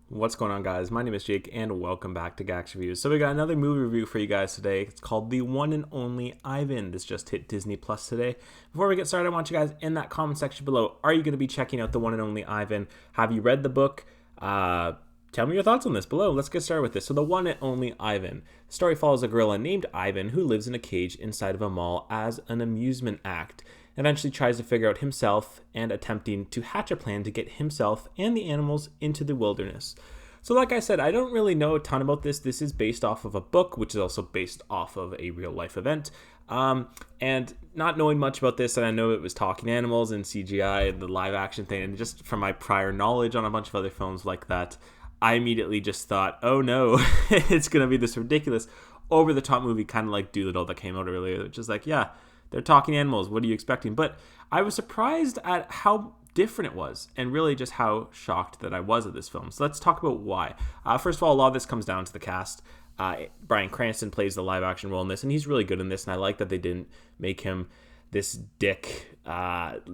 What's going on, guys? My name is Jake, and welcome back to Gax Reviews. So we got another movie review for you guys today. It's called The One and Only Ivan. This just hit Disney Plus today. Before we get started, I want you guys in that comment section below. Are you going to be checking out The One and Only Ivan? Have you read the book? Tell me your thoughts on this below. Let's get started with this. So The One and Only Ivan. The story follows a gorilla named Ivan who lives in a cage inside of a mall as an amusement act. Eventually tries to figure out himself and attempting to hatch a plan to get himself and the animals into the wilderness. So like I said, I don't really know a ton about this. This is based off of a book, which is also based off of a real life event. And not knowing much about this, and I know it was talking animals and CGI and the live action thing, and just from my prior knowledge on a bunch of other films like that, I immediately just thought, oh no, it's going to be this ridiculous over-the-top movie, kind of like Dolittle that came out earlier, which is like, yeah, they're talking animals. What are you expecting? But I was surprised at how different it was, and really just how shocked that I was at this film. So let's talk about why. First of all, a lot of this comes down to the cast. Bryan Cranston plays the live action role in this, and he's really good in this, and I like that they didn't make him this dick,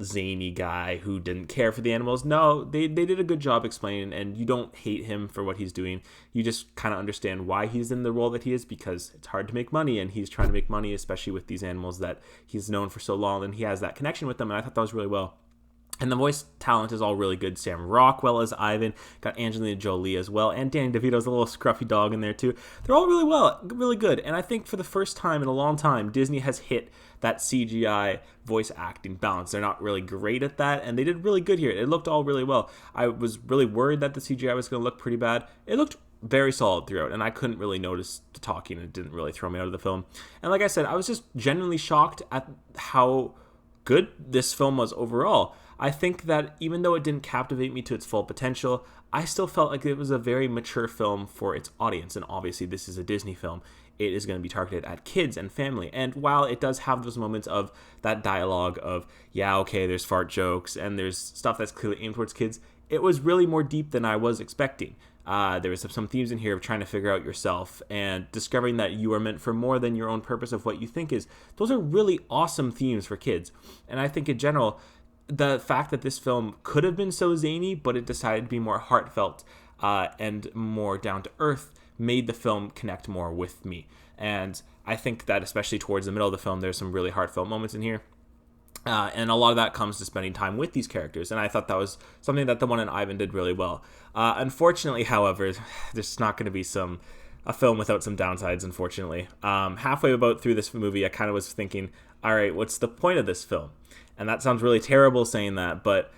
zany guy who didn't care for the animals. No, they did a good job explaining, and you don't hate him for what he's doing. You just kind of understand why he's in the role that he is, because it's hard to make money, and he's trying to make money, especially with these animals that he's known for so long, and he has that connection with them, and I thought that was really well. And the voice talent is all really good. Sam Rockwell as Ivan, got Angelina Jolie as well, and Danny DeVito's a little scruffy dog in there too. They're all really good. And I think for the first time in a long time, Disney has hit that CGI voice acting balance. They're not really great at that, and they did really good here. It looked all really well. I was really worried that the CGI was going to look pretty bad. It looked very solid throughout, and I couldn't really notice the talking. It didn't really throw me out of the film. And like I said, I was just genuinely shocked at how good this film was overall. I think that even though it didn't captivate me to its full potential, I still felt like it was a very mature film for its audience. And obviously, this is a Disney film. It is going to be targeted at kids and family. And while it does have those moments of that dialogue of, yeah, okay, there's fart jokes and there's stuff that's clearly aimed towards kids, it was really more deep than I was expecting. There was some themes in here of trying to figure out yourself and discovering that you are meant for more than your own purpose of what you think is. Those are really awesome themes for kids. And I think in general, the fact that this film could have been so zany, but it decided to be more heartfelt and more down to earth, made the film connect more with me. And I think that especially towards the middle of the film, there's some really heartfelt moments in here. And a lot of that comes to spending time with these characters. And I thought that was something that the one in Ivan did really well. Unfortunately, however, there's not going to be a film without some downsides, unfortunately. Halfway about through this movie, I kind of was thinking, all right, what's the point of this film? And that sounds really terrible saying that, but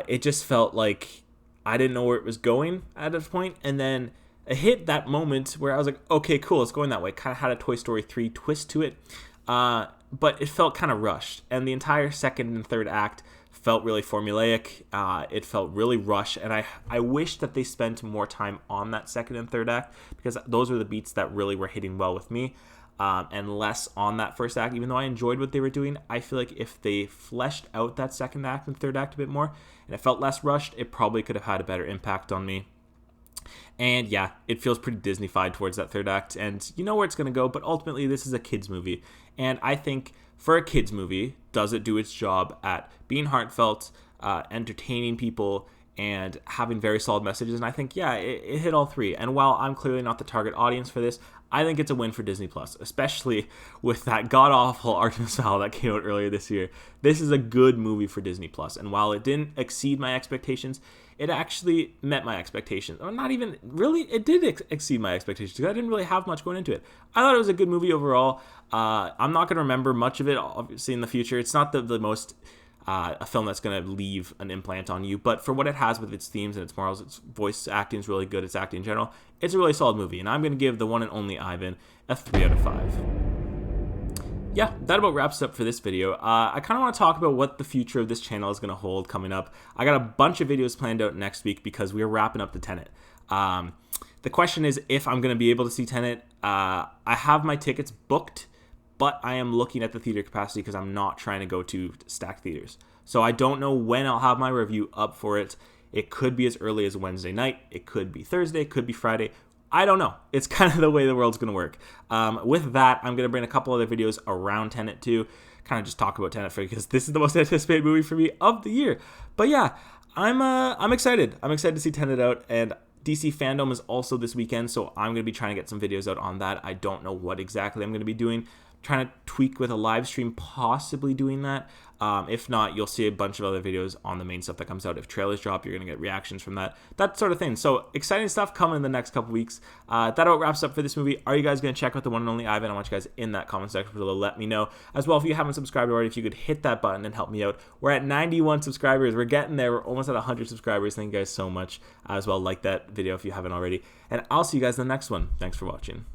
it just felt like I didn't know where it was going at this point. And then it hit that moment where I was like, okay, cool, it's going that way. Kind of had a Toy Story 3 twist to it, but it felt kind of rushed. And the entire second and third act felt really formulaic. It felt really rushed, and I wish that they spent more time on that second and third act, because those were the beats that really were hitting well with me. And less on that first act. Even though I enjoyed what they were doing, I feel like if they fleshed out that second act and third act a bit more, and it felt less rushed, it probably could have had a better impact on me. And yeah, it feels pretty Disney-fied towards that third act, and you know where it's going to go, but ultimately this is a kids movie. And I think for a kids movie, does it do its job at being heartfelt, entertaining people, and having very solid messages? And I think, yeah, it hit all three. And while I'm clearly not the target audience for this, I think it's a win for Disney Plus, especially with that god-awful Artemis Fowl that came out earlier this year. This is a good movie for Disney Plus, and while it didn't exceed my expectations, it actually met my expectations. Or not even, really, it did exceed my expectations, because I didn't really have much going into it. I thought it was a good movie overall. I'm not going to remember much of it, obviously, in the future. It's not the most... a film that's going to leave an implant on you, but for what it has with its themes and its morals, its voice acting is really good, its acting in general, it's a really solid movie, and I'm going to give The One and Only Ivan a 3 out of 5. Yeah, that about wraps up for this video. I kind of want to talk about what the future of this channel is going to hold coming up. I got a bunch of videos planned out next week because we're wrapping up the Tenet. The question is if I'm going to be able to see Tenet. I have my tickets booked, but I am looking at the theater capacity because I'm not trying to go to stacked theaters. So I don't know when I'll have my review up for it. It could be as early as Wednesday night. It could be Thursday. It could be Friday. I don't know. It's kind of the way the world's going to work. With that, I'm going to bring a couple other videos around Tenet too. Kind of just talk about Tenet because this is the most anticipated movie for me of the year. But yeah, I'm excited. I'm excited to see Tenet out, and DC Fandom is also this weekend, so I'm going to be trying to get some videos out on that. I don't know what exactly I'm going to be doing. Trying to tweak with a live stream, possibly doing that. If not, you'll see a bunch of other videos on the main stuff that comes out. If trailers drop, you're going to get reactions from that sort of thing. So exciting stuff coming in the next couple weeks. That about wraps up for this movie. Are you guys going to check out the one and only Ivan? I want you guys in that comment section below. Let me know. As well, if you haven't subscribed already, if you could hit that button and help me out. We're at 91 subscribers. We're getting there. We're almost at 100 subscribers. Thank you guys so much. As well, like that video if you haven't already. And I'll see you guys in the next one. Thanks for watching.